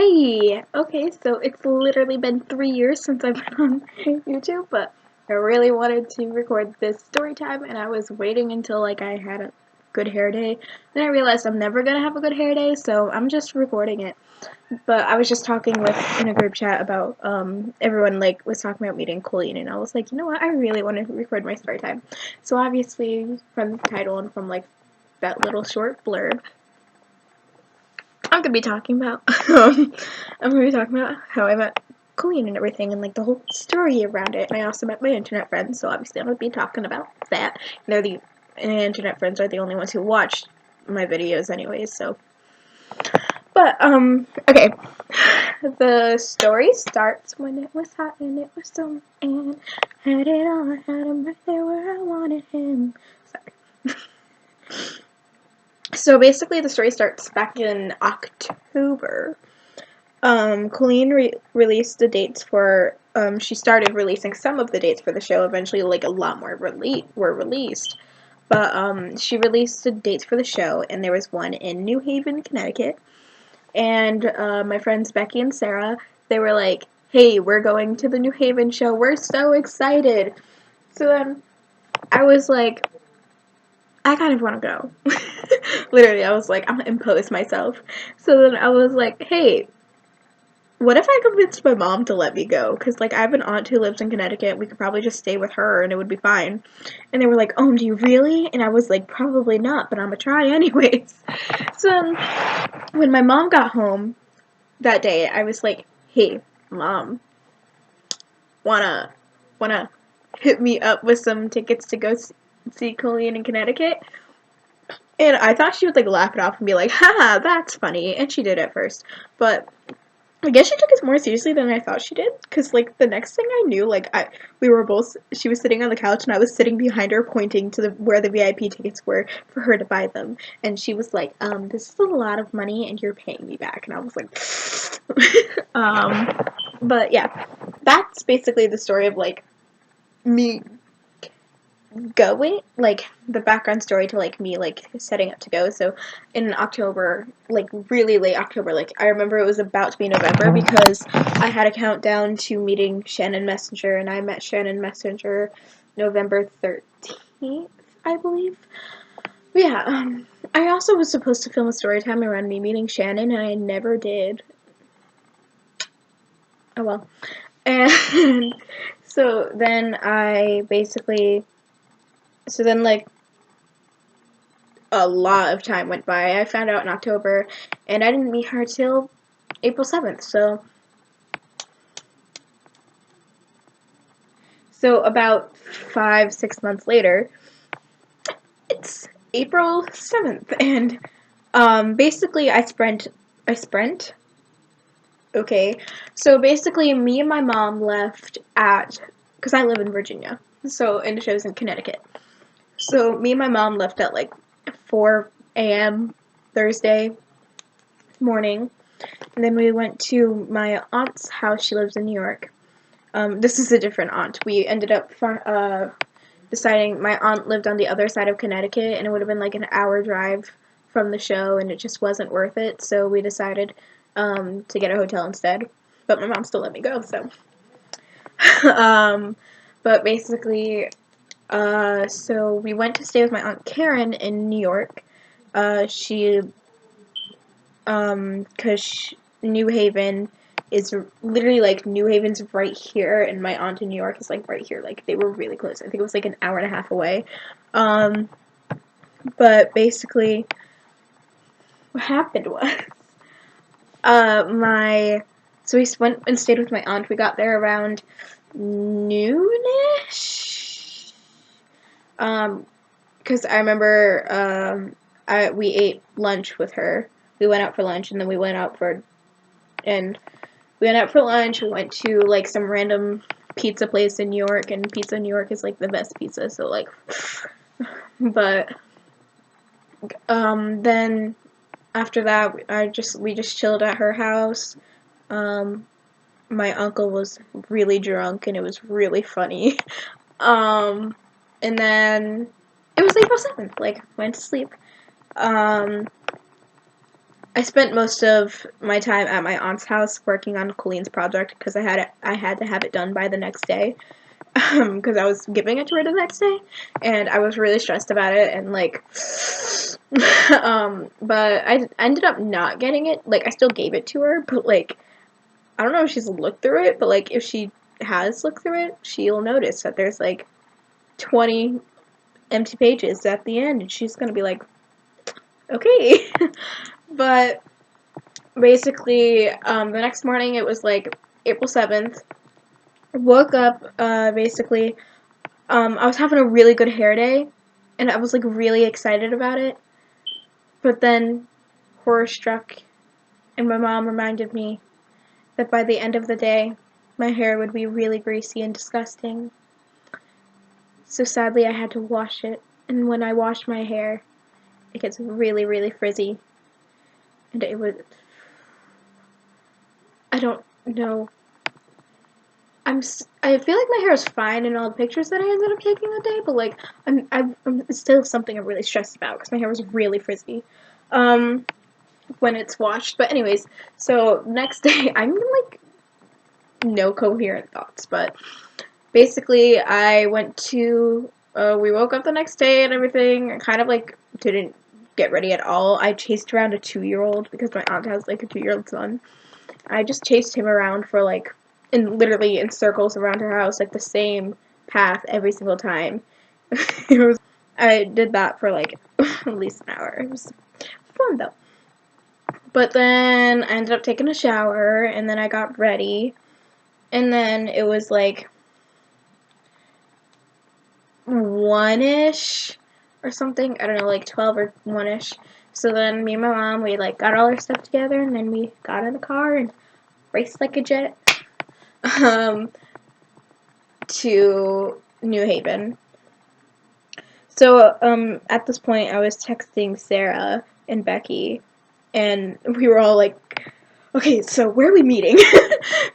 Hey, okay, so it's literally been 3 years since I've been on YouTube, but I really wanted to record this story time, and I was waiting until I had a good hair day. Then I realized I'm never gonna have a good hair day, so I'm just recording it. But I was just talking in a group chat about everyone was talking about meeting Colleen, and I was like, you know what, I really want to record my story time. So obviously from the title and from that little short blurb, I'm gonna be talking about how I met Colleen and everything and the whole story around it. And I also met my internet friends, so obviously I'm gonna be talking about that. And internet friends are the only ones who watch my videos anyways, so okay. The story starts when it was hot and it was summer and had it all. I had him right there where I wanted him. Sorry. So basically, the story starts back in October. Colleen released the dates for. She started releasing some of the dates for the show. Eventually, a lot more were released. But she released the dates for the show, and there was one in New Haven, Connecticut. And my friends Becky and Sarah, they were like, "Hey, we're going to the New Haven show. We're so excited!" So then I was like, I kind of want to go. Literally, I was like, I'm gonna impose myself. So then I was like, hey, what if I convinced my mom to let me go? Because, I have an aunt who lives in Connecticut. We could probably just stay with her and it would be fine. And they were like, oh, do you really? And I was like, probably not, but I'm gonna try anyways. So when my mom got home that day, I was like, hey, mom, wanna hit me up with some tickets to go see Colleen in Connecticut? And I thought she would laugh it off and be like, haha, that's funny. And she did at first. But I guess she took it more seriously than I thought she did. Because, the next thing I knew, she was sitting on the couch and I was sitting behind her pointing to where the VIP tickets were for her to buy them. And she was like, this is a lot of money and you're paying me back. And I was like, but yeah, that's basically the story of, me going, the background story to me setting up to go. So in October, really late October, I remember it was about to be November because I had a countdown to meeting Shannon Messenger, and I met Shannon Messenger November 13th, I believe. But yeah, I also was supposed to film a story time around me meeting Shannon, and I never did. Oh well. And so then a lot of time went by. I found out in October, and I didn't meet her till April 7th. So about 5-6 months later, it's April 7th, and basically I sprint. Okay, so basically me and my mom left because I live in Virginia, and the show's in Connecticut. So me and my mom left at 4 a.m. Thursday morning, and then we went to my aunt's house. She lives in New York. This is a different aunt. We ended up deciding my aunt lived on the other side of Connecticut, and it would have been an hour drive from the show, and it just wasn't worth it. So we decided to get a hotel instead. But my mom still let me go. So, but basically, so we went to stay with my aunt Karen in New York. Because New Haven is literally New Haven's right here, and my aunt in New York is right here. They were really close. I think it was an hour and a half away. But basically, what happened was, so we went and stayed with my aunt. We got there around noonish. Because I remember, we ate lunch with her. We went out for lunch, and then we went out for lunch. We went to some random pizza place in New York, and pizza in New York is the best pizza. So but then after that, we just chilled at her house. My uncle was really drunk, and it was really funny. And then it was April 7th. Went to sleep. I spent most of my time at my aunt's house working on Colleen's project because I had to have it done by the next day because I was giving it to her the next day, and I was really stressed about it, and like, but I ended up not getting it. Like, I still gave it to her, but like, I don't know if she's looked through it, but like, if she has looked through it, she'll notice that there's like 20 empty pages at the end, and she's gonna be like, okay. But basically, the next morning it was like April 7th. Woke up, basically, I was having a really good hair day, and I was like really excited about it. But then horror struck, and my mom reminded me that by the end of the day, my hair would be really greasy and disgusting. So sadly, I had to wash it, and when I wash my hair, it gets really, really frizzy. And it was. I don't know. I feel like my hair is fine in all the pictures that I ended up taking that day, but like it's still something I'm really stressed about because my hair was really frizzy when it's washed. But anyways, so next day I'm like no coherent thoughts, but basically I went to we woke up the next day and everything. I kind of like didn't get ready at all. I chased around a 2-year-old because my aunt has like a 2-year-old son. I just chased him around for like literally in circles around her house, like the same path every single time. It was I did that for like at least an hour. It was fun though. But then I ended up taking a shower and then I got ready and then it was like 1-ish or something. I don't know, like 12 or 1-ish. So then me and my mom, we like got all our stuff together and then we got in the car and raced like a jet um, to New Haven. So at this point, I was texting Sarah and Becky, and we were all like, okay, so where are we meeting?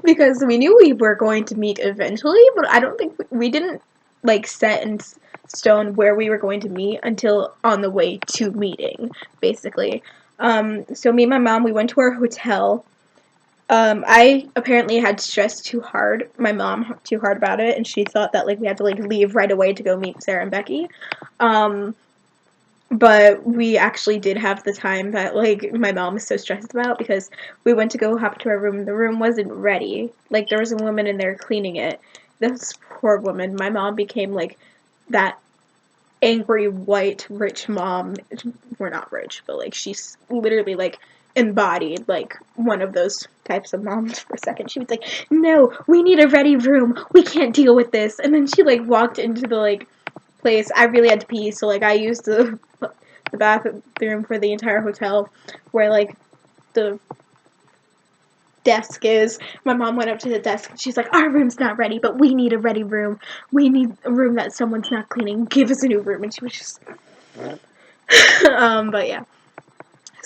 Because we knew we were going to meet eventually, but I don't think we didn't like set in stone where we were going to meet until on the way to meeting, basically. So me and my mom, we went to our hotel. I apparently had stressed too hard, my mom too hard about it, and she thought that like we had to like leave right away to go meet Sarah and Becky. Um, but we actually did have the time that like my mom was so stressed about because we went to go hop to our room and the room wasn't ready. Like there was a woman in there cleaning it. This poor woman. My mom became like that angry white rich mom. We're not rich, but like she's literally like embodied like one of those types of moms for a second. She was like, no, we need a ready room, we can't deal with this. And then she like walked into the like place. I really had to pee, so like I used the bathroom for the entire hotel where like the desk is. My mom went up to the desk and she's like, our room's not ready, but we need a ready room. We need a room that someone's not cleaning. Give us a new room. And she was just but yeah.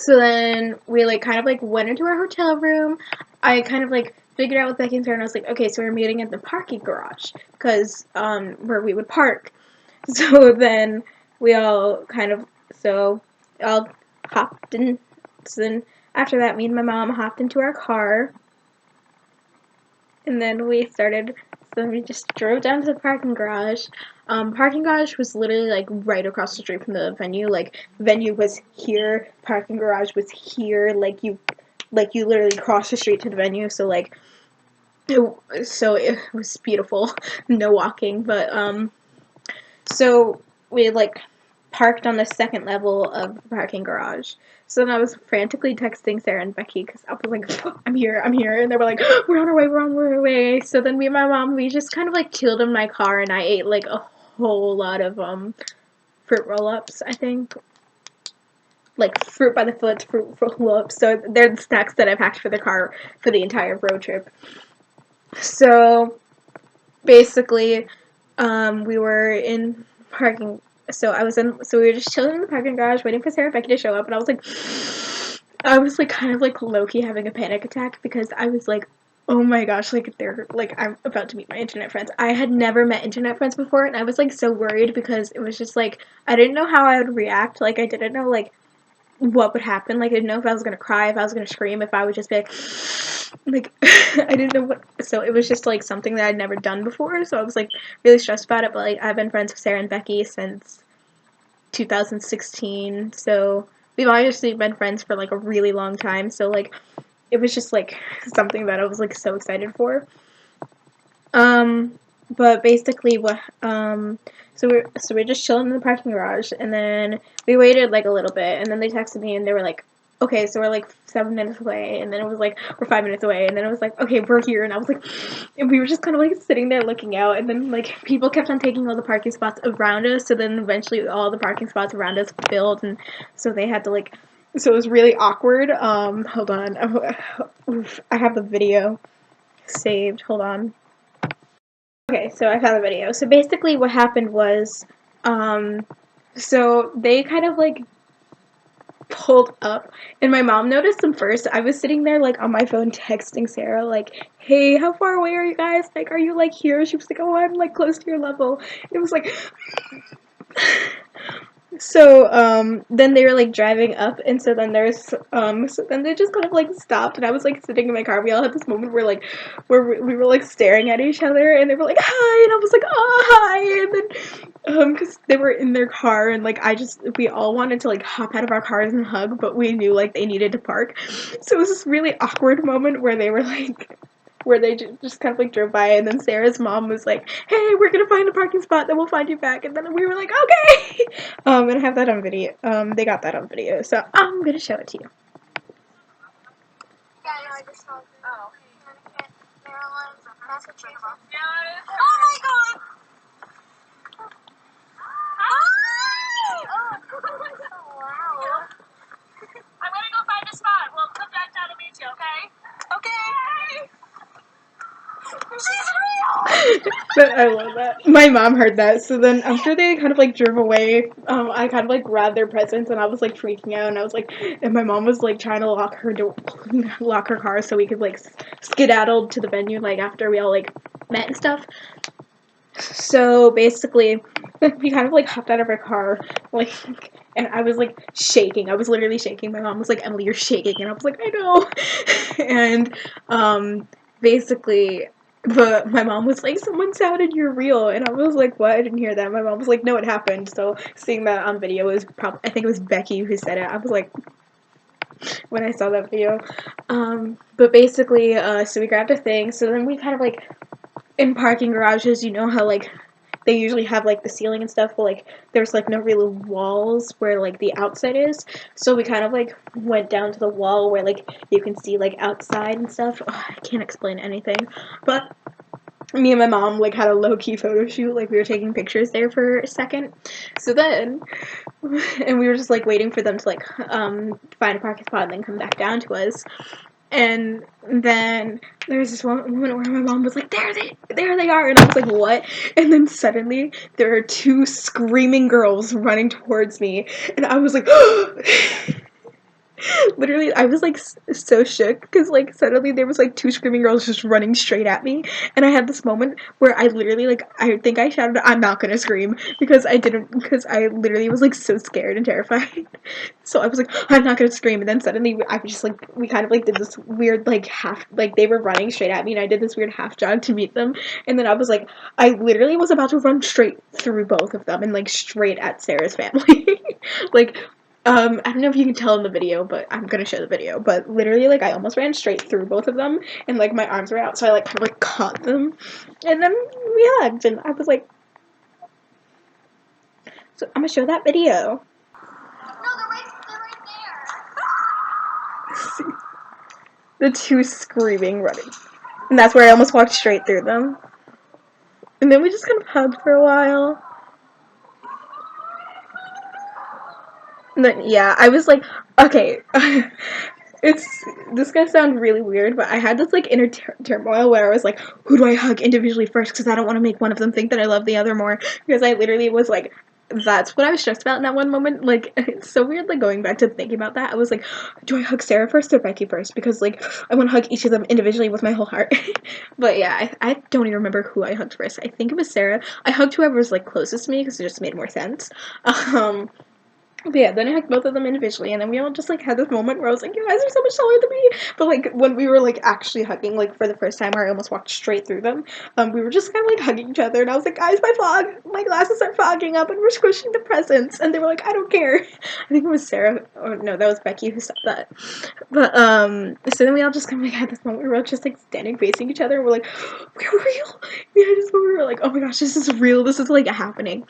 So then we like kind of like went into our hotel room. I kind of like figured out with Becky and Sarah and I was like, okay, so we're meeting at the parking garage because where we would park. So then we all kind of all hopped in. So then after that, me and my mom hopped into our car, and then we started. So we just drove down to the parking garage. Parking garage was literally like right across the street from the venue. Like venue was here, parking garage was here. Like you literally crossed the street to the venue. So like, it was beautiful. No walking, but so we like parked on the second level of the parking garage. So then I was frantically texting Sarah and Becky because I was like, I'm here, and they were like, we're on our way. So then me and my mom, we just kind of like chilled in my car and I ate like a whole lot of fruit roll-ups, I think. Like fruit by the foot, fruit roll-ups. So they're the snacks that I packed for the car for the entire road trip. So basically, we were in parking. So we were just chilling in the parking garage, waiting for Sarah and Becky to show up, and I was like kind of like low-key having a panic attack because I was like, oh my gosh, like I'm about to meet my internet friends. I had never met internet friends before, and I was like so worried because it was just like I didn't know how I would react. Like I didn't know like what would happen. Like, I didn't know if I was gonna cry, if I was gonna scream, if I would just be like I didn't know what. So it was just like something that I'd never done before. So I was like really stressed about it. But like I've been friends with Sarah and Becky since 2016. So we've obviously been friends for like a really long time. So like it was just like something that I was like so excited for. But basically what so we're just chilling in the parking garage, and then we waited like a little bit, and then they texted me and they were like, okay, so we're like 7 minutes away, and then it was like we're 5 minutes away, and then it was like, okay, we're here, and I was like, and we were just kind of like sitting there looking out, and then like people kept on taking all the parking spots around us, so then eventually all the parking spots around us filled, and so they had to like, so it was really awkward. Hold on, I have the video saved. Hold on. Okay, so I found the video. So basically what happened was, so they kind of like pulled up, and my mom noticed them first. I was sitting there like on my phone texting Sarah like, hey, how far away are you guys? Like, are you like here? She was like, oh, I'm like close to your level. It was like so then they were like driving up, and so then so then they just kind of like stopped, and I was like sitting in my car. We all had this moment where we were like staring at each other, and they were like hi, and I was like oh hi, and then because they were in their car, and like we all wanted to like hop out of our cars and hug, but we knew like they needed to park. So it was this really awkward moment where they were like where they just kind of like drove by, and then Sarah's mom was like, hey, we're gonna find a parking spot, then we'll find you back, and then we were like, okay. And I have that on video. They got that on video, so I'm gonna show it to you. Yeah, no, I just saw it. Oh. Maryland, Massachusetts. Oh my god! Oh, wow. I'm gonna go find a spot. We'll come back down to meet you, okay? Okay! She's real! But I love that. My mom heard that, so then after they kind of like drove away, I kind of like grabbed their presents, and I was like freaking out, and I was like, and my mom was like trying to lock her door, lock her car so we could like skedaddle to the venue like after we all like met and stuff. So basically, we kind of like hopped out of our car, like, and I was like shaking. I was literally shaking. My mom was like, Emily, you're shaking, and I was like, I know. And basically, but my mom was like, someone sounded you're real, and I was like, what? I didn't hear that. My mom was like, no, it happened. So seeing that on video was probably, I think it was Becky who said it. I was like, when I saw that video. But basically, so we grabbed a thing. So then we kind of like, in parking garages, you know how like they usually have like the ceiling and stuff, but like there's like no real walls where like the outside is. So we kind of like went down to the wall where like you can see like outside and stuff. Ugh, I can't explain anything, but me and my mom like had a low-key photo shoot, like we were taking pictures there for a second. So then and we were just like waiting for them to like find a parking spot and then come back down to us. And then there was this one moment where my mom was like, there they are, and I was like, what? And then suddenly there are two screaming girls running towards me, and I was like, literally, I was like so shook because like suddenly there was like two screaming girls just running straight at me, and I had this moment where I literally like I think I shouted, "I'm not gonna scream," because I literally was like so scared and terrified. So I was like, "I'm not gonna scream," and then suddenly I was just like we kind of like did this weird like half like they were running straight at me, and I did this weird half jog to meet them, and then I was like I literally was about to run straight through both of them and like straight at Sarah's family, like. I don't know if you can tell in the video, but I'm gonna show the video. But literally, like, I almost ran straight through both of them, and like my arms were out, so I like kind of like caught them, and then we hugged, and I was like, so I'm gonna show that video. No, they're right there. See, the two screaming, running, and that's where I almost walked straight through them, and then we just kind of hugged for a while. And then, yeah, I was like, okay, this gonna sound really weird, but I had this like inner turmoil where I was like, who do I hug individually first? Because I don't want to make one of them think that I love the other more. Because I literally was like, that's what I was stressed about in that one moment. Like, it's so weird, like going back to thinking about that. I was like, do I hug Sarah first or Becky first? Because like I want to hug each of them individually with my whole heart. But yeah, I don't even remember who I hugged first. I think it was Sarah. I hugged whoever was like closest to me because it just made more sense. Um, But yeah, then I hugged both of them individually, and then we all just like had this moment where I was like, "You guys are so much taller than me." But like when we were like actually hugging, like for the first time, where I almost walked straight through them. We were just kind of like hugging each other, and I was like, "Guys, my glasses are fogging up, and we're squishing the presents." And they were like, "I don't care." I think it was Sarah, or no, that was Becky who said that. But so then we all just kind of like had this moment where we were just like standing facing each other, and we're like, "We're real." We had this moment where we were like, "Oh my gosh, this is real. This is like happening."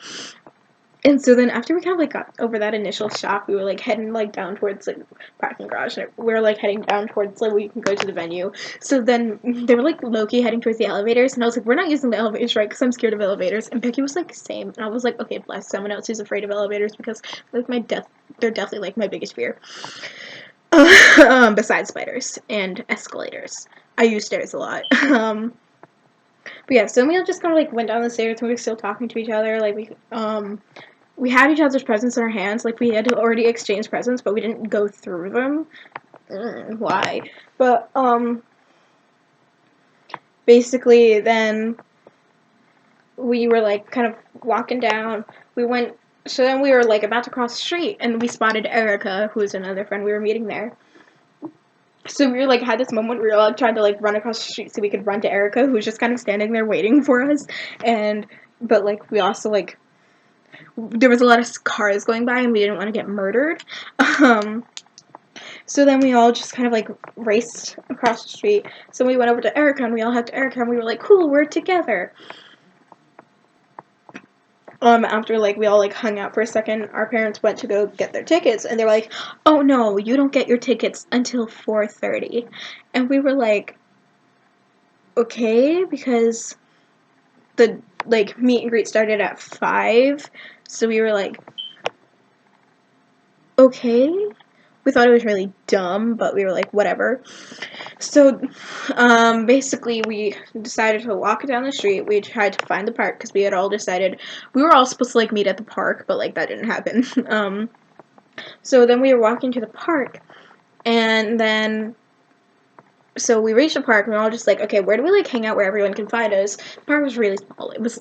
And so then after we kind of like got over that initial shock, we were like heading like down towards like parking garage, and we were like heading down towards like we can go to the venue. So then they were like low-key heading towards the elevators, and I was like, we're not using the elevators, right? Because I'm scared of elevators. And Becky was like, same. And I was like, okay, bless someone else who's afraid of elevators, because like they're definitely like my biggest fear. Besides spiders and escalators, I use stairs a lot. But yeah, so we all just kind of like went down the stairs, and we were still talking to each other. Like we had each other's presents in our hands. Like we had already exchanged presents, but we didn't go through them. Why? But basically then we were like kind of walking down. We went. So then we were like about to cross the street, and we spotted Erica, who was another friend we were meeting there. So we were like had this moment where we were like trying to like run across the street so we could run to Erica, who was just kind of standing there waiting for us. And but like we also like there was a lot of cars going by, and we didn't want to get murdered. So then we all just kind of like raced across the street. So we went over to Erica, and we all hugged Erica, and we were like, cool, we're together. After like we all like hung out for a second, our parents went to go get their tickets, and they were like, oh no, you don't get your tickets until 4:30. And we were like, okay, because the like meet and greet started at 5. So we were like, okay. We thought it was really dumb, but we were like, whatever. So, basically, we decided to walk down the street. We tried to find the park because we had all decided we were all supposed to like meet at the park, but like that didn't happen. So then we were walking to the park, and then so we reached the park, and we were all just like, okay, where do we like hang out where everyone can find us? The park was really small. It was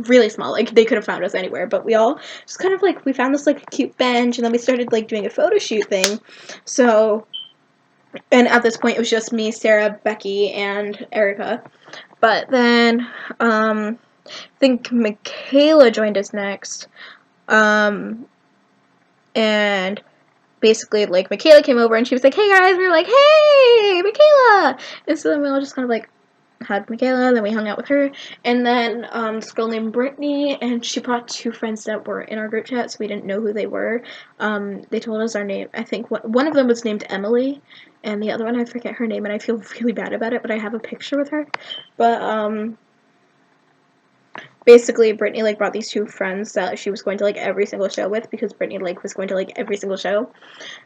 really small. Like they could have found us anywhere, but we all just kind of like we found this like cute bench, and then we started like doing a photo shoot thing. So and at this point it was just me, Sarah, Becky, and Erica. But then I think Michaela joined us next. And basically like Michaela came over, and she was like, hey guys. We were like, hey Michaela. And so then we all just kind of like had Michaela, then we hung out with her, and then this girl named Brittany, and she brought 2 friends that were in our group chat, so we didn't know who they were. They told us our name. I think one of them was named Emily, and the other one I forget her name, and I feel really bad about it, but I have a picture with her. But basically Brittany like brought these 2 friends that she was going to like every single show with, because Brittany like was going to like every single show.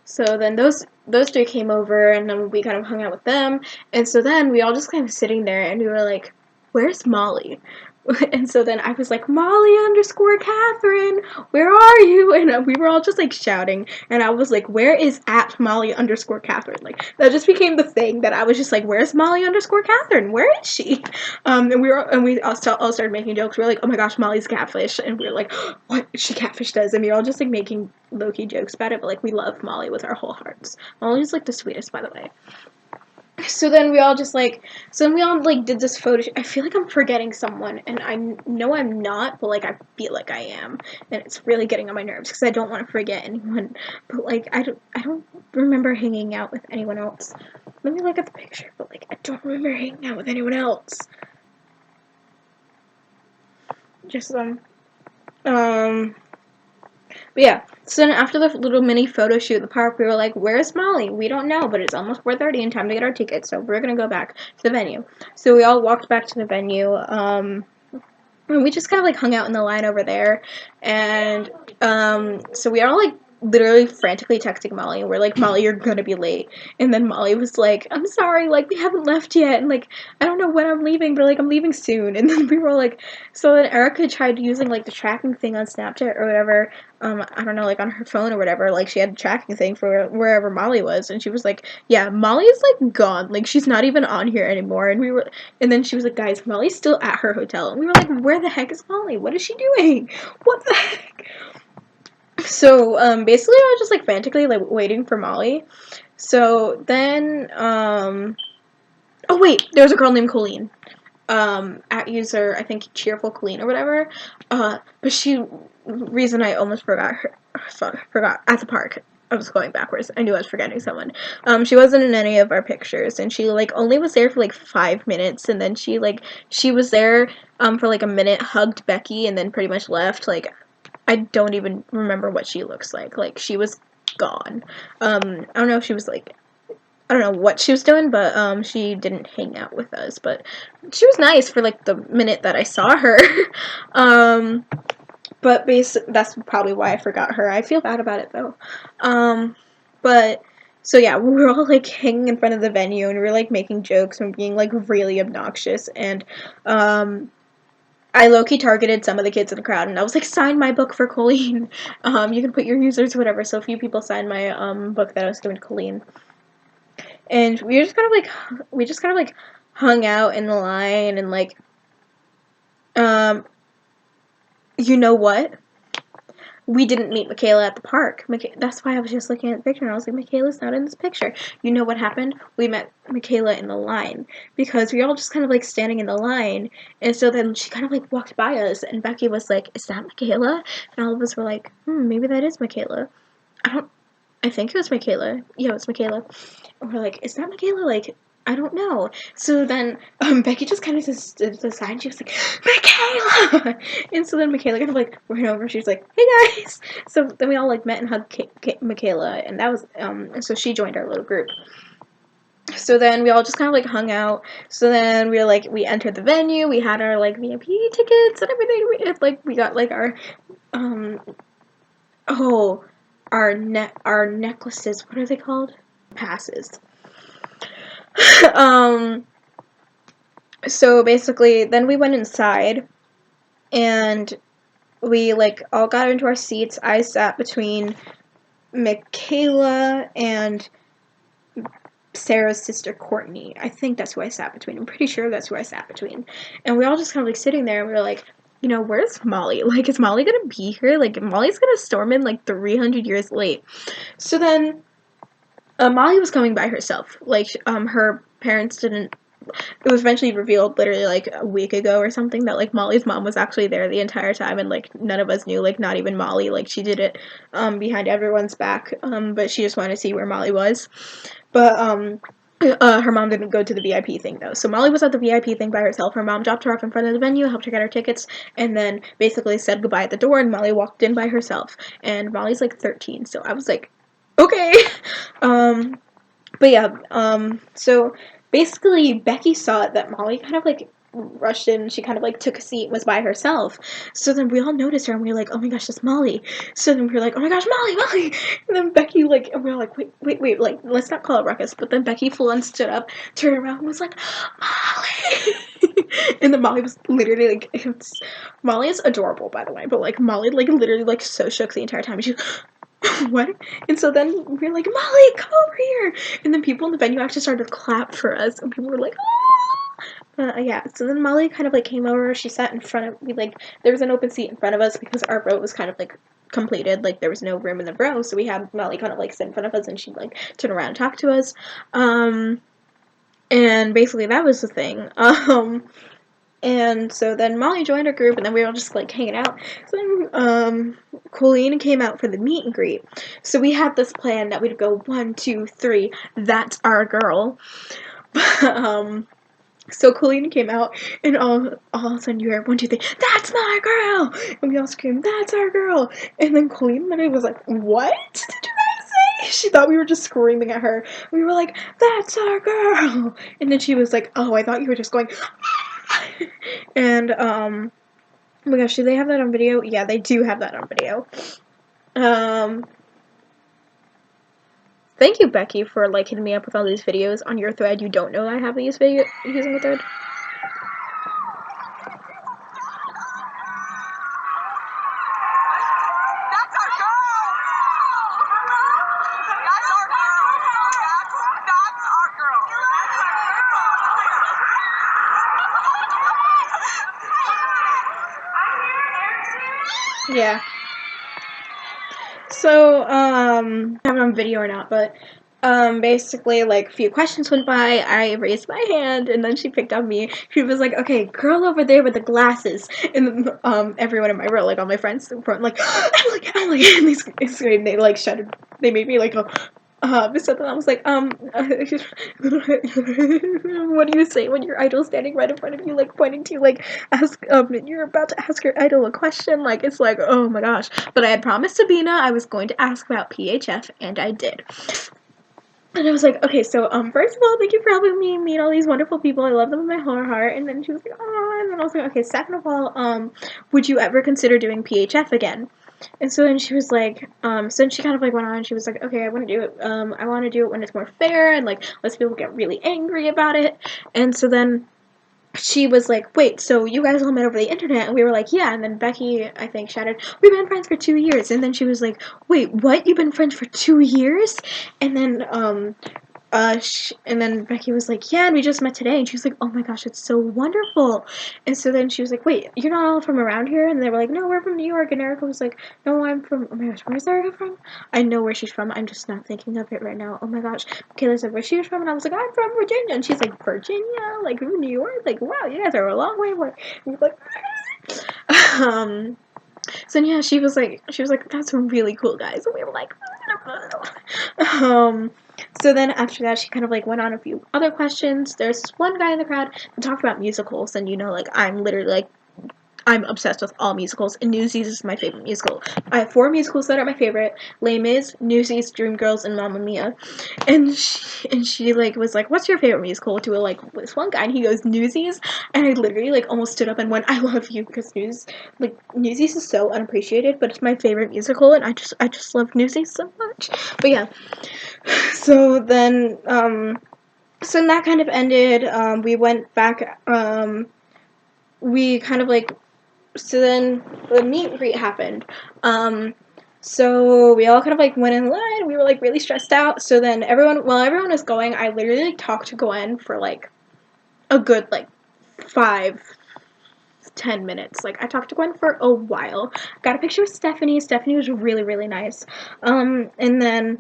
So then those 2 came over, and then we kind of hung out with them. And so then we all just kind of sitting there, and we were like, where's Molly? And so then I was like, Molly_Catherine, where are you? And we were all just like shouting, and I was like, where is at Molly_Catherine? Like that just became the thing that I was just like, where's Molly_Catherine? Where is she? And we all started making jokes. We were like, oh my gosh, Molly's catfish, and we were like, what? She catfished us, and we were all just like making low-key jokes about it, but like we love Molly with our whole hearts. Molly's like the sweetest, by the way. So then we all did this photo shoot. I feel like I'm forgetting someone, and I know I'm not, but like I feel like I am, and it's really getting on my nerves because I don't want to forget anyone. But like I don't remember hanging out with anyone else. Let me look at the picture, but like I don't remember hanging out with anyone else. Just But yeah, so then after the little mini photo shoot at the park, we were like, where's Molly? We don't know, but it's almost 4:30 and time to get our tickets, so we're gonna go back to the venue. So we all walked back to the venue, and we just kind of like hung out in the line over there, and so we all like literally frantically texting Molly, and we're like, Molly, you're gonna be late. And then Molly was like, I'm sorry, like we haven't left yet, and like I don't know when I'm leaving, but like I'm leaving soon. And then we were like, so then Erica tried using like the tracking thing on Snapchat or whatever, I don't know, like on her phone or whatever, like she had a tracking thing for wherever Molly was, and she was like, yeah, Molly's like gone, like she's not even on here anymore. And then she was like, guys, Molly's still at her hotel. And we were like, where the heck is Molly? What is she doing? What the heck? So basically I was just like frantically like waiting for Molly. So then oh wait, there was a girl named Colleen. At user I think Cheerful Colleen or whatever. But reason I almost forgot at the park. I was going backwards. I knew I was forgetting someone. She wasn't in any of our pictures, and she like only was there for like 5 minutes, and then she was there for like a minute, hugged Becky, and then pretty much left. Like I don't even remember what she looks like. Like she was gone. I don't know if she was like I don't know what she was doing, but she didn't hang out with us. But she was nice for like the minute that I saw her. um, but that's probably why I forgot her. I feel bad about it though. But so yeah, we were all like hanging in front of the venue and we were like making jokes and being like really obnoxious. And I low-key targeted some of the kids in the crowd and I was like, sign my book for Colleen. You can put your users, whatever. So a few people signed my book that I was doing Colleen. And we just kind of like hung out in the line and like you know what? We didn't meet Michaela at the park. That's why I was just looking at the picture and I was like, Michaela's not in this picture. You know what happened? We met Michaela in the line because we all just kind of like standing in the line, and so then she kind of like walked by us and Becky was like, is that Michaela? And all of us were like, maybe that is Michaela. I think it was Michaela. Yeah, it was Michaela. And we're like, is that Michaela? Like, I don't know. So then Becky just kind of just stood to the side and she was like, Michaela! And so then Michaela kind of like ran over. She was like, hey guys! So then we all like met and hugged Michaela, and that was, so she joined our little group. So then we all just kind of like hung out. So then we were like, we entered the venue. We had our like VIP tickets and everything. We got like our, oh, our necklaces. What are they called? Passes. So basically, then we went inside, and we like all got into our seats. I sat between Michaela and Sarah's sister Courtney. I think that's who I sat between. I'm pretty sure that's who I sat between. And we all just kind of like sitting there, and we were like, you know, where's Molly? Like, is Molly gonna be here? Like, Molly's gonna storm in like 300 years late. So then Molly was coming by herself. Like, her parents didn't. It was eventually revealed, literally like a week ago or something, that like Molly's mom was actually there the entire time, and like none of us knew. Like, not even Molly. Like, she did it behind everyone's back. But she just wanted to see where Molly was. But her mom didn't go to the VIP thing though. So Molly was at the VIP thing by herself. Her mom dropped her off in front of the venue, helped her get her tickets, and then basically said goodbye at the door. And Molly walked in by herself. And Molly's like 13, so I was like, okay. But yeah, so basically Becky saw it that Molly kind of like rushed in, she kind of like took a seat, was by herself. So then we all noticed her and we were like, oh my gosh, that's Molly. So then we were like, oh my gosh, Molly. And then Becky like, and we were like, wait, like, let's not call it ruckus. But then Becky full on stood up, turned around and was like, Molly. And then Molly was literally like, Molly is adorable, by the way, but like Molly like literally like so shook the entire time. She what? And so then we were like, Molly, come over here. And then people in the venue actually started to clap for us, and people were like, ah! Yeah. So then Molly kind of like came over. She sat in front of me, like there was an open seat in front of us because our row was kind of like completed. Like there was no room in the row, so we had Molly kind of like sit in front of us, and she'd like turn around and talk to us. And basically that was the thing. And so then Molly joined our group, and then we were all just like hanging out. So then Colleen came out for the meet and greet. So we had this plan that we'd go 1, 2, 3. That's our girl. So Colleen came out, and all of a sudden you hear 1, 2, 3. That's my girl, and we all screamed, "That's our girl!" And then Colleen literally was like, "What did you guys say?" She thought we were just screaming at her. We were like, "That's our girl!" And then she was like, "Oh, I thought you were just going." And oh my gosh, do they have that on video? Yeah, they do have that on video. Thank you, Becky, for like hitting me up with all these videos on your thread. You don't know I have these videos using the thread. Yeah. So, I don't have it on video or not, but basically, like, a few questions went by, I raised my hand, and then she picked on me. She was like, okay, girl over there with the glasses. And then, everyone in my row, like, all my friends in front, like, Emily, and they screamed, they, like, shouted, they made me, like, go, so then I was like, what do you say when your idol's standing right in front of you, like, pointing to you, like, ask, and you're about to ask your idol a question, like, it's like, oh my gosh. But I had promised Sabina I was going to ask about PHF, and I did. And I was like, okay, so first of all, thank you for helping me meet all these wonderful people. I love them with my whole heart. And then she was like, oh, and then I was like, okay, second of all, would you ever consider doing PHF again? And so then she was like, so then she kind of like went on. She was like, okay, I want to do it. I want to do it when it's more fair and like less people get really angry about it. And so then she was like, wait, so you guys all met over the internet? And we were like, yeah. And then Becky, I think, shouted, we've been friends for 2 years. And then she was like, wait, what? You've been friends for 2 years? And then, and then Becky was like, yeah, and we just met today. And she was like, oh my gosh, it's so wonderful. And so then she was like, wait, you're not all from around here? And they were like, no, we're from New York. And Erica was like, no, I'm from, oh my gosh, where's Erica from? I know where she's from. I'm just not thinking of it right now. Oh my gosh. Kayla said where she was from. And I was like, I'm from Virginia. And she's like, Virginia? Like, from New York? Like, wow, you guys are a long way away. And we're like, so yeah, she was like, that's really cool, guys. And we were like, so then after that, she kind of like went on a few other questions. There's this one guy in the crowd that talked about musicals, and you know, like I'm literally like I'm obsessed with all musicals, and Newsies is my favorite musical. I have 4 musicals that are my favorite: Les Mis, Newsies, Dreamgirls, and Mamma Mia. And she like was like, "What's your favorite musical?" To like this one guy, and he goes Newsies, and I literally like almost stood up and went, "I love you," because Newsies is so unappreciated, but it's my favorite musical, and I just love Newsies so much. But yeah, so then so that kind of ended. We went back. We kind of like so then the meet and greet happened. So we all kind of like went in line. We were like really stressed out. So then while everyone was going, I literally like talked to Gwen for like a good like 5-10 minutes. Like I talked to Gwen for a while. Got a picture with Stephanie. Stephanie was really really nice. And then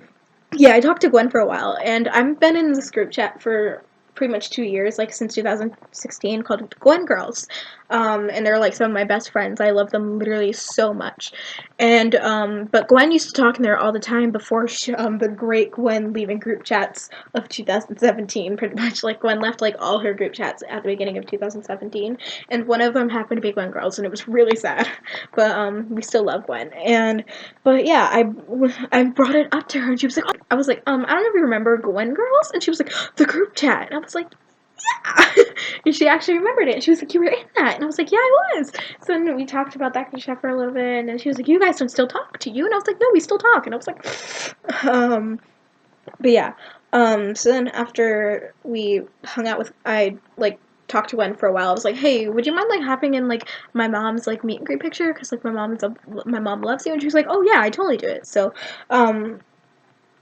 yeah, I talked to Gwen for a while, and I've been in this group chat for pretty much 2 years, like since 2016, called Gwen Girls. And they're like some of my best friends. I love them literally so much. And but Gwen used to talk in there all the time before the great Gwen leaving group chats of 2017. Pretty much, like Gwen left like all her group chats at the beginning of 2017, and one of them happened to be Gwen Girls, and it was really sad. But we still love Gwen. But yeah, I brought it up to her, and she was like, I was like, I don't know if you remember Gwen Girls, and she was like, the group chat, and I was like, yeah, and she actually remembered it, and she was like, you were in that, and I was like, yeah, I was. So then we talked about that chat for a little bit, and then she was like, you guys don't still talk to you, and I was like, no, we still talk, and I was like, but yeah, so then after we hung out with, I like talked to Gwen for a while. I was like, hey, would you mind like hopping in like my mom's like meet and greet picture, because like my mom loves you, and she was like, oh yeah, I totally do it. So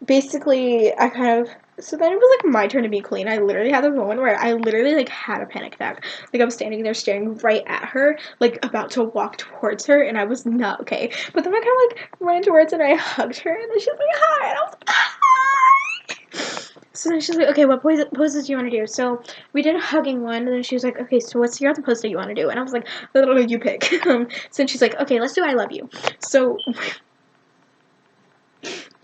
basically I kind of so then it was like my turn to be Colleen. I literally had this moment where I literally like had a panic attack. Like I was standing there staring right at her, like about to walk towards her, and I was not okay. But then I kind of like ran towards her and I hugged her, and then she was like, hi, and I was like, hi. So then she's like, okay, what poses do you want to do? So we did a hugging one, and then she was like, okay, so what's your other pose that you want to do? And I was like, you pick. So then she's like, okay, let's do I love you. So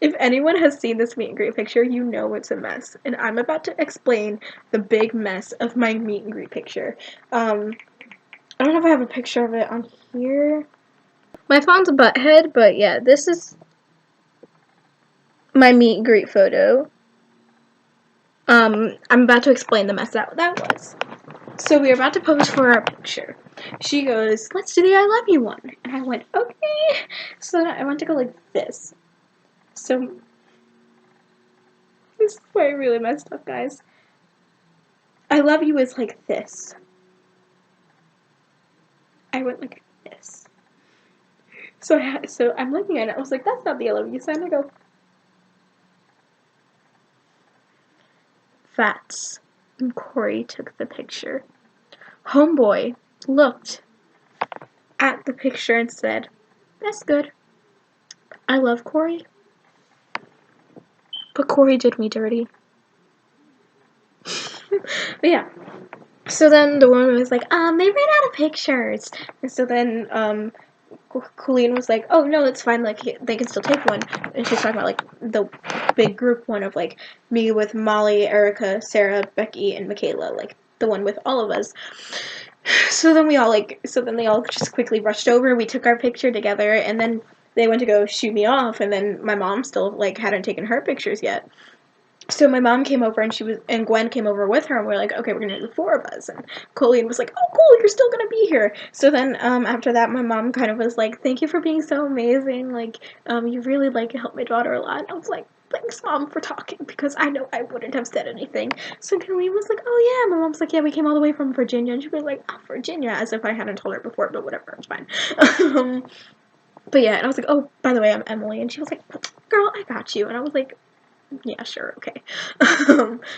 if anyone has seen this meet and greet picture, you know it's a mess. And I'm about to explain the big mess of my meet and greet picture. I don't know if I have a picture of it on here. My phone's a butthead, but yeah, this is my meet and greet photo. I'm about to explain the mess that was. So we were about to pose for our picture. She goes, let's do the I love you one. And I went, okay. So I went to go like this. So this is where I really messed up, guys. I love you is like this. I went like this. So I'm looking at it. I was like, that's not the I love you sign. I go, Fats. And Corey took the picture. Homeboy looked at the picture and said, that's good. I love Corey, but Corey did me dirty. But yeah. So then the woman was like, they ran out of pictures. And so then, Colleen was like, oh, no, it's fine. Like, they can still take one. And she's talking about, like, the big group one of, like, me with Molly, Erica, Sarah, Becky, and Michaela. Like, the one with all of us. So then they all just quickly rushed over. We took our picture together, and then they went to go shoot me off. And then my mom still, like, hadn't taken her pictures yet. So my mom came over and Gwen came over with her, and we're like, okay, we're gonna do the four of us. And Colleen was like, oh, cool, you're still gonna be here. So then after that, my mom kind of was like, thank you for being so amazing. Like, you really like helped my daughter a lot. And I was like, thanks, Mom, for talking, because I know I wouldn't have said anything. So Colleen was like, oh yeah. My mom's like, yeah, we came all the way from Virginia, and she was like, oh, Virginia, as if I hadn't told her before, but whatever, it's fine. But yeah, and I was like, oh, by the way, I'm Emily, and she was like, girl, I got you. And I was like, yeah, sure, okay.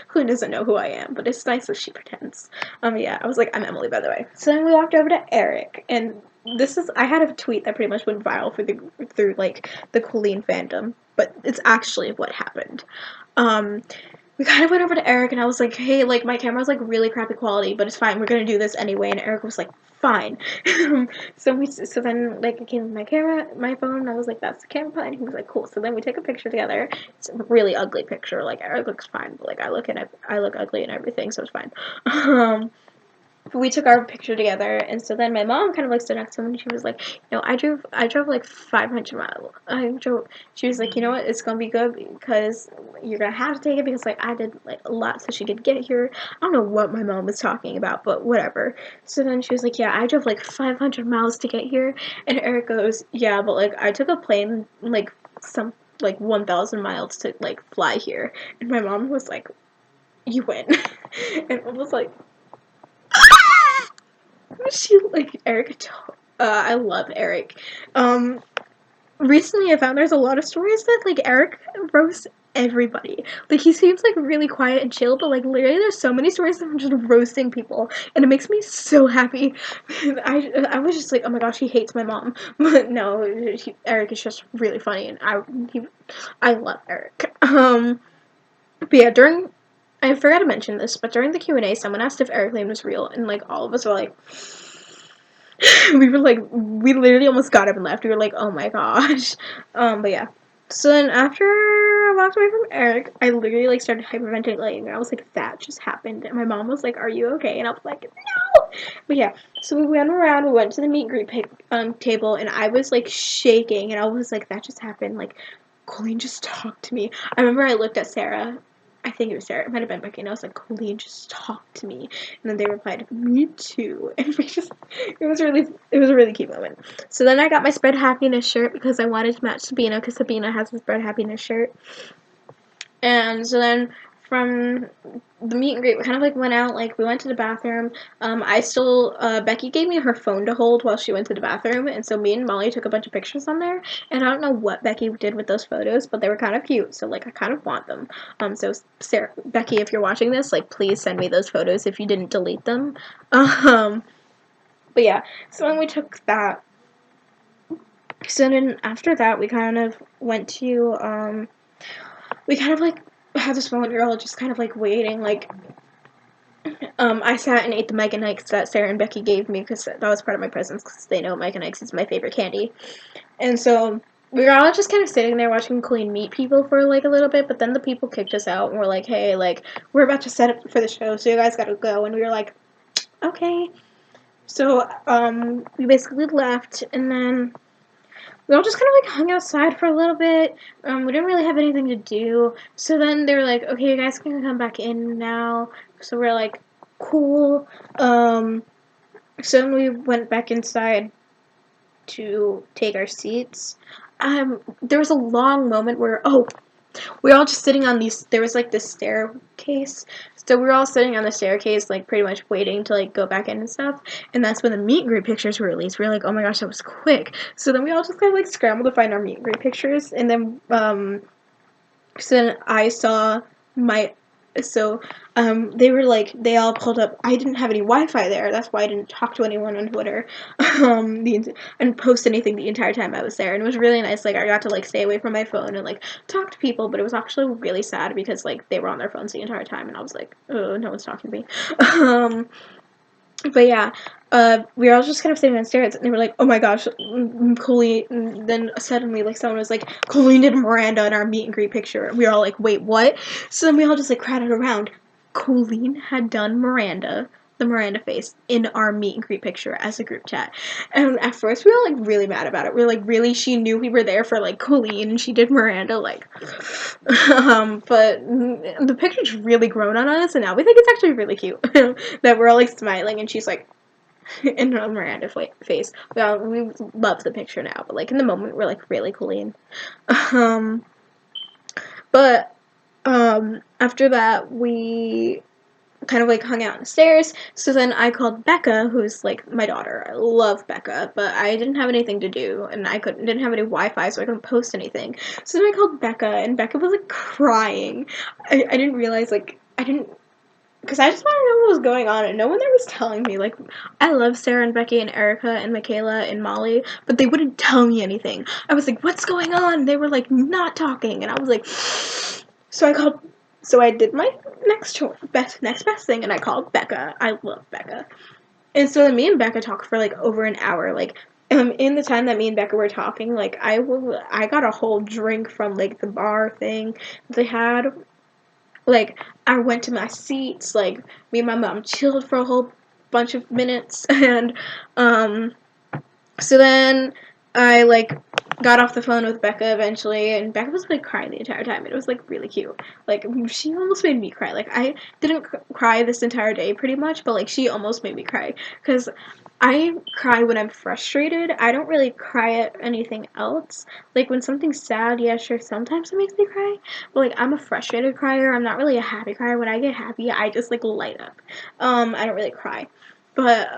Who doesn't know who I am, but it's nice that she pretends. Yeah, I was like, I'm Emily, by the way. So then we walked over to Eric, and I had a tweet that pretty much went viral through like the Colleen fandom, but it's actually what happened. We kind of went over to Eric, and I was like, hey, like, my camera's, like, really crappy quality, but it's fine, we're gonna do this anyway, and Eric was like, fine. So then, like, I came with my phone, and I was like, that's the camera, and he was like, cool. So then we take a picture together. It's a really ugly picture, like, Eric looks fine, but, like, I look ugly and everything, so it's fine. We took our picture together, and so then my mom kind of like stood next to him, and she was like, I drove like 500 miles. She was like, you know what, it's gonna be good, because you're gonna have to take it, because like I did like a lot so she could get here. I don't know what my mom was talking about, but whatever. So then she was like, yeah, I drove like 500 miles to get here, and Eric goes, yeah, but like I took a plane like 1,000 miles to like fly here, and my mom was like, you win. And I was like, she like Eric. I love Eric. Recently I found there's a lot of stories that like Eric roasts everybody. Like he seems like really quiet and chill, but like literally there's so many stories of him just roasting people, and it makes me so happy. I was just like, oh my gosh, he hates my mom, but no, Eric is just really funny, and I love Eric. But yeah, I forgot to mention this, but during the Q&A, someone asked if Eric Lane was real, and like all of us were like, we literally almost got up and left. We were like, oh my gosh. But yeah. So then after I walked away from Eric, I literally like started hyperventilating, and I was like, that just happened. And my mom was like, are you okay? And I was like, no. But yeah. So we went around. We went to the meet and greet table, and I was like shaking, and I was like, that just happened. Like, Colleen just talked to me. I remember I looked at Sarah. I think it was Sarah. It might have been Becky. And I was like, Colleen just talked to me. And then they replied, me too. And it was a really cute moment. So then I got my Spread Happiness shirt because I wanted to match Sabina, because Sabina has a Spread Happiness shirt. And so then from the meet and greet, we kind of like went out, like we went to the bathroom. Becky gave me her phone to hold while she went to the bathroom, and so me and Molly took a bunch of pictures on there, and I don't know what Becky did with those photos, but they were kind of cute, so like I kind of want them. So Becky, if you're watching this, like please send me those photos if you didn't delete them. But yeah, so when we took that, so then after that we kind of went to, we kind of like had this moment where we were all just kind of like waiting, like I sat and ate the Mike and Ike's that Sarah and Becky gave me, because that was part of my presents, because they know Mike and Ike's is my favorite candy. And so we were all just kind of sitting there watching Colleen meet people for like a little bit, but then the people kicked us out and were like, hey, like we're about to set up for the show, so you guys gotta go. And we were like, okay. So we basically left, and then we all just kind of like hung outside for a little bit. We didn't really have anything to do. So then they were like, okay, you guys can come back in now. So we're like, cool. So then we went back inside to take our seats. There was a long moment where, we were all just sitting on there was like this staircase. So we were all sitting on the staircase, like pretty much waiting to like go back in and stuff. And that's when the meet and greet pictures were released. We were like, oh my gosh, that was quick. So then we all just kind of like scrambled to find our meet and greet pictures. And then, so then I saw So they were like, they all pulled up. I didn't have any Wi-Fi there. That's why I didn't talk to anyone on Twitter and post anything the entire time I was there. And it was really nice. Like, I got to like stay away from my phone and like talk to people, but it was actually really sad because like they were on their phones the entire time, and I was like, oh, no one's talking to me. But yeah, we were all just kind of sitting downstairs, and they were like, "Oh my gosh, Colleen!" And then suddenly, like, someone was like, "Colleen did Miranda in our meet and greet picture." And we were all like, "Wait, what?" So then we all just like crowded around. Colleen had done Miranda, the Miranda face, in our meet and greet picture as a group chat. And at first, we were like really mad about it. We were like, "Really? She knew we were there for like Colleen, and she did Miranda, like." But the picture's really grown on us, and now we think it's actually really cute that we're all like smiling, and she's like in her Miranda face. We love the picture now, but like in the moment, we're like really Colleen. Um, but after that, we kind of like hung out on the stairs. So then I called Becca, who's like my daughter. I love Becca, but I didn't have anything to do, and I didn't have any Wi-Fi, so I couldn't post anything. So then I called Becca, and Becca was like crying. I didn't realize like I didn't. Because I just wanted to know what was going on, and no one there was telling me. Like, I love Sarah and Becky and Erica and Michaela and Molly, but they wouldn't tell me anything. I was like, "What's going on?" They were like not talking, and I was like, so I called. So I did my next best thing, and I called Becca. I love Becca, and so me and Becca talked for like over an hour. Like, in the time that me and Becca were talking, like I got a whole drink from like the bar thing they had. Like, I went to my seats, like, me and my mom chilled for a whole bunch of minutes, and, so then I, like, got off the phone with Becca eventually, and Becca was, like, crying the entire time, and it was, like, really cute. Like, she almost made me cry. Like, I didn't cry this entire day, pretty much, but, like, she almost made me cry, because I cry when I'm frustrated. I don't really cry at anything else. Like, when something's sad, yeah, sure, sometimes it makes me cry. But, like, I'm a frustrated crier. I'm not really a happy crier. When I get happy, I just, like, light up. I don't really cry. But,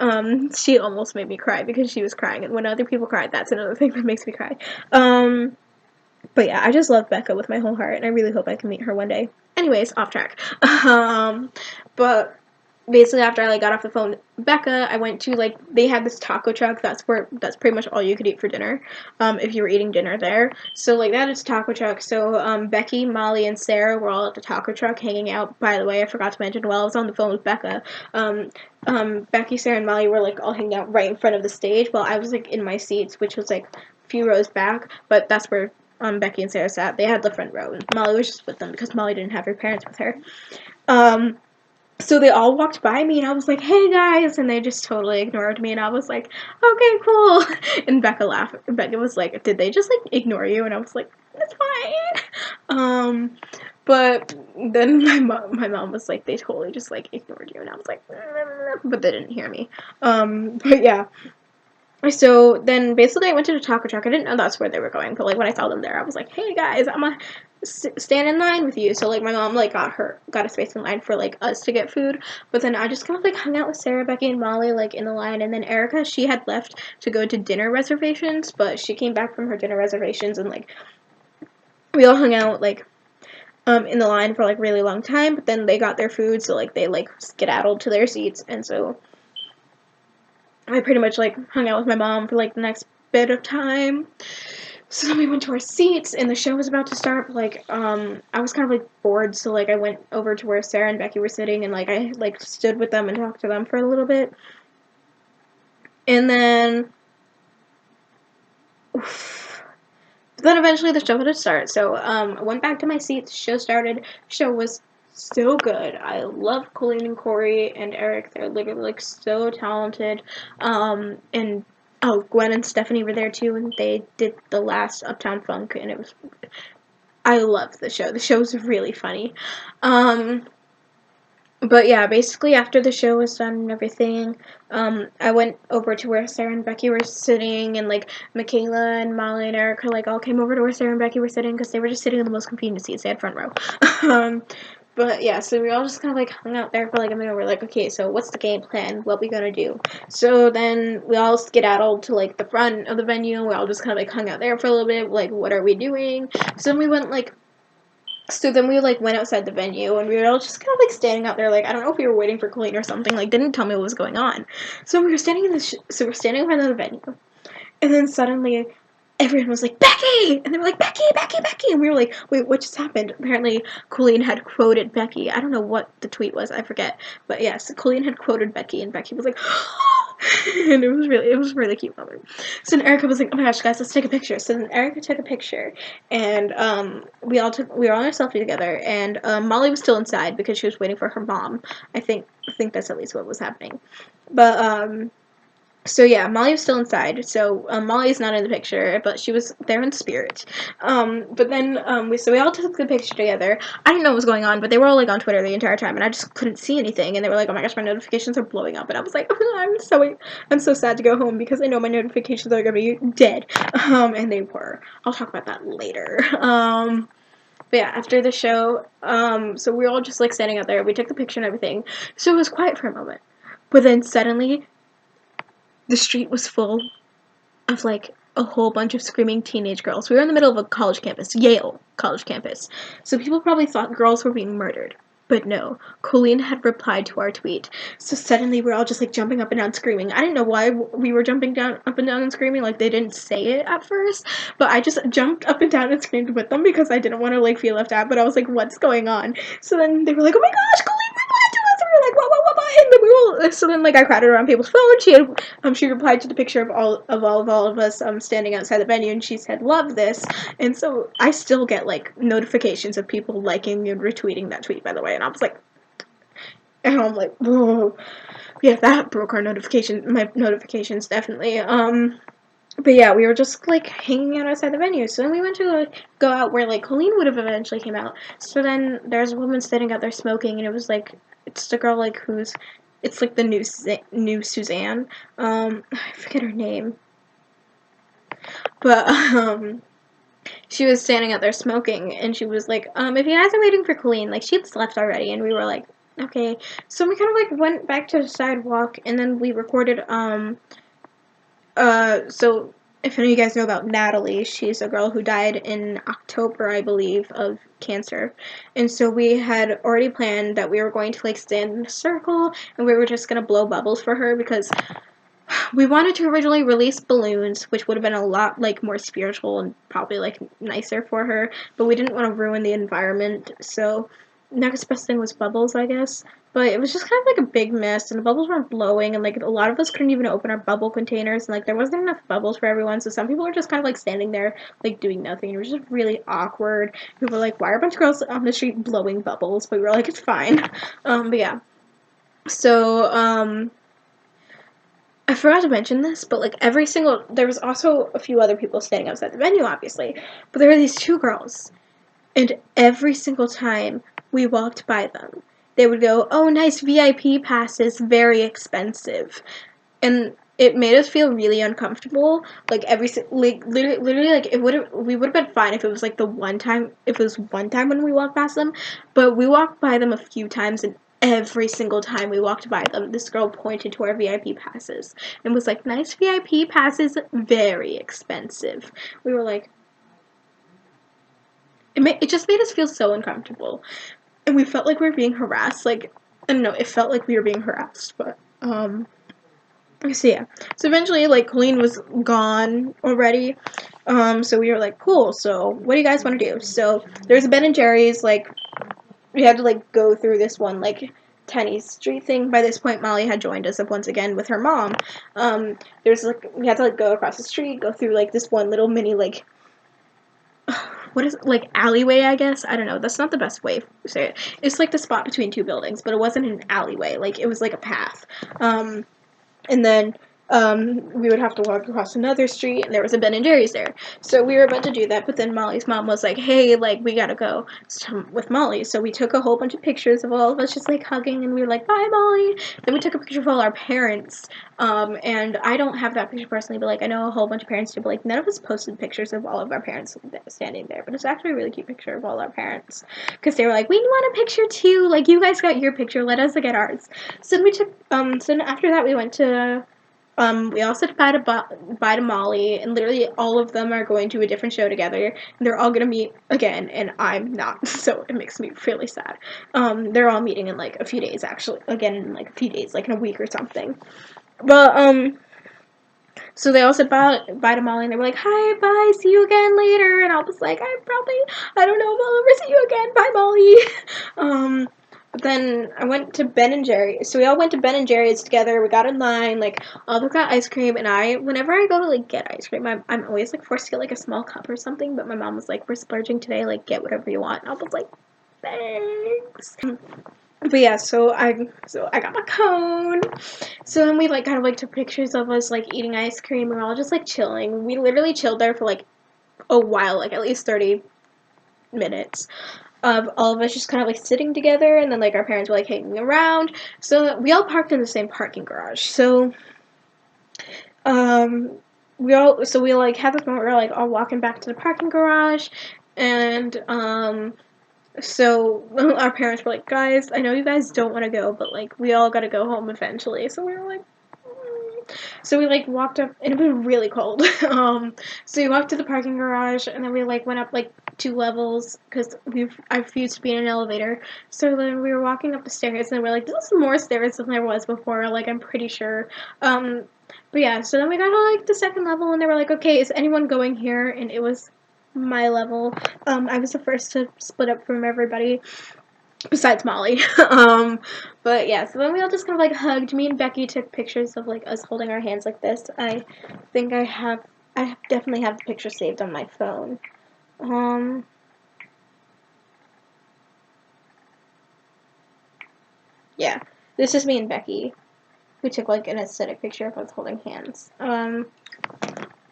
she almost made me cry because she was crying. And when other people cry, that's another thing that makes me cry. But yeah, I just love Becca with my whole heart, and I really hope I can meet her one day. Anyways, off track. But basically after I like got off the phone with Becca, I went to like they had this taco truck. That's pretty much all you could eat for dinner, if you were eating dinner there. So like that is taco truck. So Becky, Molly, and Sarah were all at the taco truck hanging out. By the way, I forgot to mention while I was on the phone with Becca, Becky, Sarah, and Molly were like all hanging out right in front of the stage while I was like in my seats, which was like a few rows back. But that's where Becky and Sarah sat. They had the front row, and Molly was just with them because Molly didn't have her parents with her. So they all walked by me, and I was like, "Hey guys," and they just totally ignored me, and I was like, "Okay, cool." And Becca laughed. Becca was like, "Did they just like ignore you?" And I was like, "It's fine." But then my mom was like, "They totally just like ignored you," and I was like, but they didn't hear me. But yeah. So then basically I went to the taco truck. I didn't know that's where they were going, but like when I saw them there, I was like, "Hey guys, I'm gonna stand in line with you." So like my mom like got a space in line for like us to get food, but then I just kind of like hung out with Sarah, Becky, and Molly like in the line, and then Erica, she had left to go to dinner reservations, but she came back from her dinner reservations, and like we all hung out like in the line for like really long time, but then they got their food, so like they like skedaddled to their seats, and so I pretty much like hung out with my mom for like the next bit of time. So then we went to our seats, and the show was about to start. But, like, I was kind of like bored, so like I went over to where Sarah and Becky were sitting, and like I like stood with them and talked to them for a little bit, and then eventually the show would start. So I went back to my seat. The show started. The show was so good. I love Colleen and Corey and Eric. They're literally like so talented. And oh, Gwen and Stephanie were there too, and they did the last Uptown Funk, and it was. I loved the show. The show was really funny. But yeah, basically after the show was done and everything, I went over to where Sarah and Becky were sitting, and like Michaela and Molly and Erica like all came over to where Sarah and Becky were sitting because they were just sitting in the most convenient seats. They had front row. But yeah, so we all just kind of like hung out there for like a minute. We're like, okay, so what's the game plan? What we gonna do? So then we all skedaddled to like the front of the venue. We all just kind of like hung out there for a little bit. Like, what are we doing? So then we went like So then we like went outside the venue and we were all just kind of like standing out there, like I don't know if we were waiting for Colleen or something, like didn't tell me what was going on. So we were standing in so we're standing in front of the venue, and then suddenly everyone was like, Becky! And they were like, Becky, Becky, Becky! And we were like, wait, what just happened? Apparently, Colleen had quoted Becky. I don't know what the tweet was, I forget. But yes, Colleen had quoted Becky, and Becky was like, and it was really cute moment. So then Erica was like, oh my gosh, guys, let's take a picture. So then Erica took a picture, and we were all in a selfie together, and Molly was still inside because she was waiting for her mom. I think that's at least what was happening. But so yeah, Molly was still inside. So Molly's not in the picture, but she was there in spirit. But then we all took the picture together. I didn't know what was going on, but they were all like on Twitter the entire time, and I just couldn't see anything. And they were like, "Oh my gosh, my notifications are blowing up," and I was like, I'm so sad to go home because I know my notifications are gonna be dead. And they were. I'll talk about that later. But yeah, after the show, so we were all just like standing out there. We took the picture and everything. So it was quiet for a moment, but then suddenly the street was full of like a whole bunch of screaming teenage girls. We were in the middle of a college campus, Yale college campus. So people probably thought girls were being murdered. But no, Colleen had replied to our tweet. So suddenly we're all just like jumping up and down screaming. I didn't know why we were jumping down up and down and screaming, like they didn't say it at first, but I just jumped up and down and screamed with them because I didn't want to like feel left out, but I was like, what's going on? So then they were like, oh my gosh, Colleen replied to us, and we were like, what, and then we were, so then like I crowded around people's phones. She replied to the picture of all of us standing outside the venue, and she said, love this. And so I still get like notifications of people liking and retweeting that tweet, by the way, and I was like, and I'm like, whoa, yeah, that broke my notifications definitely. But yeah, we were just like hanging out outside the venue. So then we went to like go out where like Colleen would have eventually came out. So then there's a woman standing out there smoking, and it was like it's the girl like it's like the new Suzanne. I forget her name, but she was standing out there smoking, and she was like, if you guys are waiting for Colleen, like she's left already, and we were like, okay. So we kind of like went back to the sidewalk, and then we recorded so if any of you guys know about Natalie, she's a girl who died in October, I believe, of cancer. And so we had already planned that we were going to like stand in a circle and we were just gonna blow bubbles for her because we wanted to originally release balloons, which would have been a lot like more spiritual and probably like nicer for her, but we didn't want to ruin the environment. So next best thing was bubbles, I guess. But it was just kind of like a big mess, and the bubbles weren't blowing, and like a lot of us couldn't even open our bubble containers, and like there wasn't enough bubbles for everyone. So some people were just kind of like standing there, like doing nothing. It was just really awkward. People were like, "Why are a bunch of girls on the street blowing bubbles?" But we were like, "It's fine." But yeah. So I forgot to mention this, but like there was also a few other people standing outside the venue, obviously, but there were these two girls, and every single time we walked by them, they would go, "Oh, nice VIP passes, very expensive," and it made us feel really uncomfortable. Like literally, like we would have been fine if it was like one time when we walked past them, but we walked by them a few times, and every single time we walked by them, this girl pointed to our VIP passes and was like, "Nice VIP passes, very expensive." We were like, it just made us feel so uncomfortable, and we felt like we were being harassed. Like I don't know, it felt like we were being harassed, but so yeah. So eventually, like Colleen was gone already. So we were like, cool. So what do you guys want to do? So there's a Ben and Jerry's. Like we had to like go through this one like tiny street thing. By this point, Molly had joined us up once again with her mom. There's like we had to like go across the street, go through like this one little mini like what is it, like alleyway, I guess. I don't know, that's not the best way to say it. It's like the spot between two buildings, but it wasn't an alleyway, like it was like a path. And then we would have to walk across another street, and there was a Ben and Jerry's there. So we were about to do that, but then Molly's mom was like, hey, like, we gotta go with Molly. So we took a whole bunch of pictures of all of us just, like, hugging, and we were like, bye, Molly. Then we took a picture of all our parents, and I don't have that picture personally, but, like, I know a whole bunch of parents do, but, like, none of us posted pictures of all of our parents standing there, but it's actually a really cute picture of all our parents, because they were like, we want a picture, too, like, you guys got your picture, let us get ours. So we took, so after that we went to We all said bye to Molly, and literally all of them are going to a different show together, and they're all gonna meet again, and I'm not, so it makes me really sad. They're all meeting in like a few days, actually, again in like a few days, like in a week or something. But so they all said bye to Molly, and they were like, "Hi, bye, see you again later." And I was like, I don't know if I'll ever see you again. Bye, Molly. But then I went to Ben and Jerry's. So we all went to Ben and Jerry's together. We got in line, like all of us got ice cream, and whenever I go to like get ice cream, I'm always like forced to get like a small cup or something. But my mom was like, "We're splurging today, like get whatever you want." And I was like, "Thanks." But yeah, so I got my cone. So then we like kind of like took pictures of us like eating ice cream. We're all just like chilling. We literally chilled there for like a while, like at least 30 minutes of all of us just kind of like sitting together, and then like our parents were like hanging around. So we all parked in the same parking garage. So we like had this moment where we were like all walking back to the parking garage, and so our parents were like, "Guys, I know you guys don't want to go, but like we all got to go home eventually." So we were like, so we like walked up, and it was really cold. So we walked to the parking garage, and then we like went up like 2 levels because I refused to be in an elevator. So then we were walking up the stairs, and we're like, "This is more stairs than there was before." Like I'm pretty sure. But yeah, so then we got to like the second level, and they were like, "Okay, is anyone going here?" And it was my level. I was the first to split up from everybody besides Molly. But yeah, so then we all just kind of like hugged. Me and Becky took pictures of like us holding our hands like this. I think I definitely have the picture saved on my phone. Yeah, this is me and Becky. We took like an aesthetic picture of us holding hands.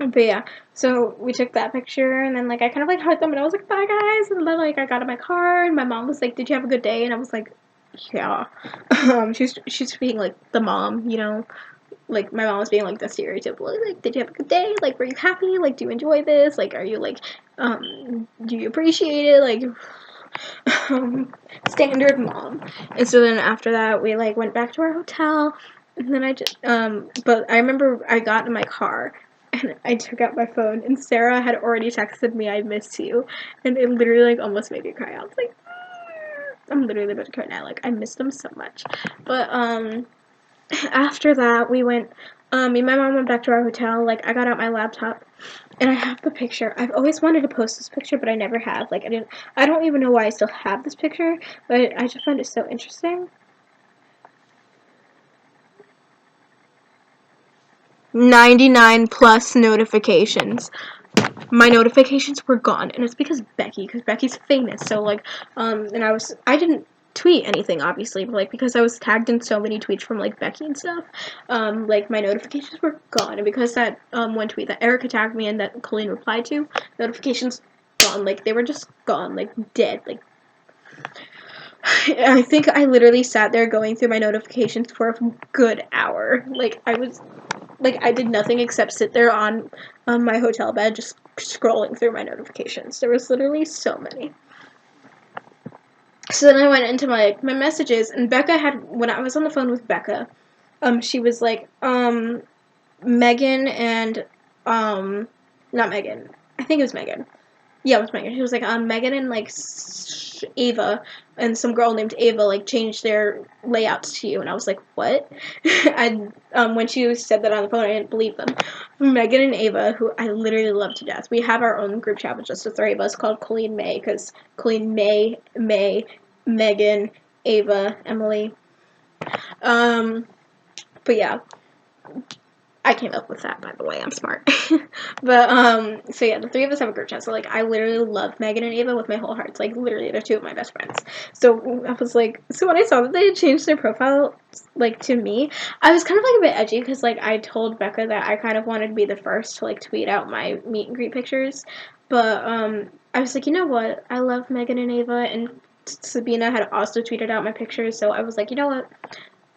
But yeah, so we took that picture, and then like I kind of like hugged them, and I was like, "Bye guys," and then like I got in my car, and my mom was like, "Did you have a good day?" And I was like, "Yeah." She's being like the mom, you know, like my mom was being like the stereotypical, like, "Did you have a good day? Like, were you happy? Like, do you enjoy this? Like, are you like, do you appreciate it? Like." Standard mom. And so then after that, we like went back to our hotel, and then but I remember I got in my car, and I took out my phone, and Sarah had already texted me, "I miss you," and it literally like almost made me cry. I was like, I'm literally about to cry now. Like I miss them so much. But after that, we went. Me and my mom went back to our hotel. Like I got out my laptop, and I have the picture. I've always wanted to post this picture, but I never have. Like I don't even know why I still have this picture, but I just find it so interesting. 99 plus notifications. My notifications were gone, and it's because Becky's famous. So like, and I didn't tweet anything obviously, but like because I was tagged in so many tweets from like Becky and stuff, like my notifications were gone, and because that one tweet that Erica tagged me and that Colleen replied to, notifications gone, like they were just gone, like dead, like. I think I literally sat there going through my notifications for a good hour. Like I did nothing except sit there on my hotel bed just scrolling through my notifications. There was literally so many. So then I went into my messages, and when I was on the phone with Becca, she was like, Megan and, not Megan. I think it was Megan. Yeah, it was Megan. She was like, Megan and like Ava and some girl named Ava like changed their layouts to you, and I was like, what? When she said that on the phone, I didn't believe them. Megan and Ava, who I literally love to death. We have our own group chat with just the three of us called Colleen May, because Colleen May, Megan, Ava, Emily. But yeah, I came up with that, by the way. I'm smart. But, so yeah, the three of us have a group chat. So, like, I literally love Megan and Ava with my whole heart. It's, like, literally, they're two of my best friends. So, I was like, so when I saw that they had changed their profile, like, to me, I was kind of, like, a bit edgy because, like, I told Becca that I kind of wanted to be the first to, like, tweet out my meet and greet pictures. But, I was like, you know what? I love Megan and Ava, and Sabina had also tweeted out my pictures. So, I was like, you know what?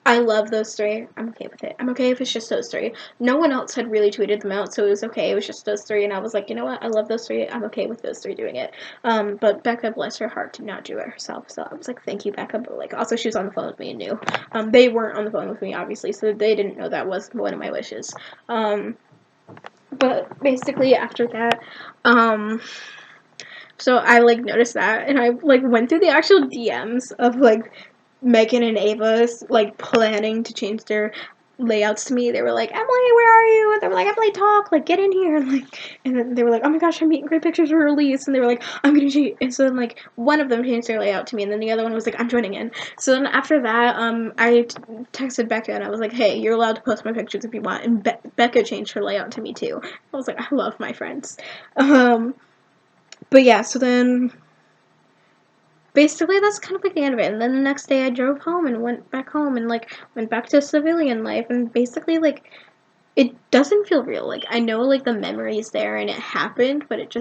I love those three. I'm okay with it. I'm okay if it's just those three. No one else had really tweeted them out, so it was okay. It was just those three, and I was like, you know what? I love those three. I'm okay with those three doing it. But Becca, bless her heart, did not do it herself. So I was like, thank you, Becca. But like, also she was on the phone with me and knew. They weren't on the phone with me, obviously, so they didn't know that was one of my wishes. But basically after that, so I like noticed that, and I like went through the actual DMs of like Megan and Ava's like planning to change their layouts to me. They were like, Emily, where are you? And they were like, Emily, talk, like get in here, and then they were like, oh my gosh, I'm making great pictures for release, and they were like, I'm gonna change. And so then like one of them changed their layout to me, and then the other one was like, I'm joining in. So then after that, I texted Becca and I was like, hey, you're allowed to post my pictures if you want, and Becca changed her layout to me too. I was like, I love my friends. But yeah, so then basically that's kind of like the end of it. And then the next day I drove home and went back home and like went back to civilian life, and basically like it doesn't feel real. Like I know like the memory is there and it happened, but it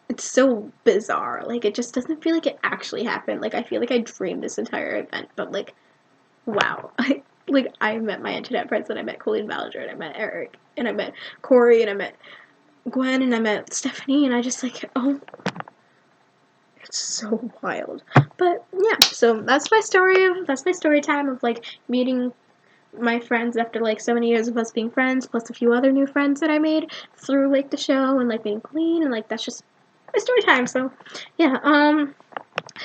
it's so bizarre. Like it just doesn't feel like it actually happened. Like I feel like I dreamed this entire event, but like wow. I met my internet friends, and I met Colleen Ballinger, and I met Eric, and I met Corey, and I met Gwen, and I met Stephanie, and I just like, oh, it's so wild. But yeah, so that's my story time of like meeting my friends after like so many years of us being friends, plus a few other new friends that I made through like the show and like being clean, and like that's just my story time. So yeah,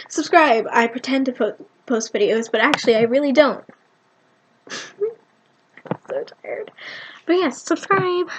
subscribe. I pretend to post videos, but actually I really don't. I'm so tired. But yes, subscribe.